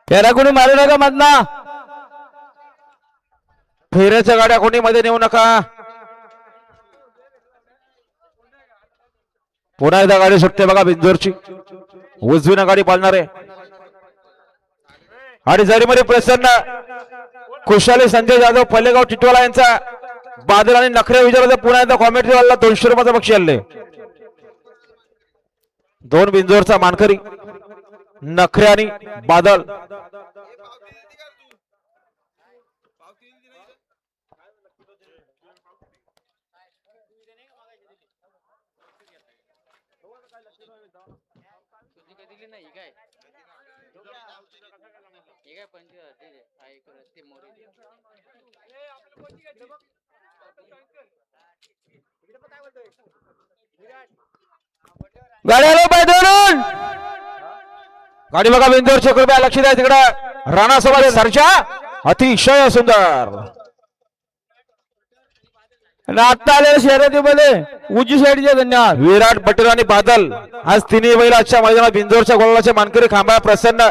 याला कोणी मारू नका मधना, फेऱ्याच्या गाड्या कोणी मध्ये नेऊ नका. पुन्हा एकदा गाडी सुटते बघा बिंजोरची, उजवीनं गाडी पाळणार आहे. आणि जरीमध्ये प्रसन्न खुशाली संजय जाधव पल्लेगाव टिटवाला यांचा बादल आणि नखरे विचारले. पुन्हा एकदा कॉमेंट्री वाला 200 रुपयाचा बक्षीस आले. दोन बिंजोरचा मानकरी नखरे आणि बादल. गाडी आलो पायदरून, गाडी बघा बिंदूर रुपया लक्ष द्या तिकडे. राणा सोबत सरच्या अतिशय सुंदर आता आलेल्या शर्यतीमध्ये उजवी साईडचे. धन्यवाद. विराट पटेल आणि बादल आज तिन्ही बैल आजच्या मैदानात बिंदोरच्या गोलाचे मानकरी. खांबा प्रसन्न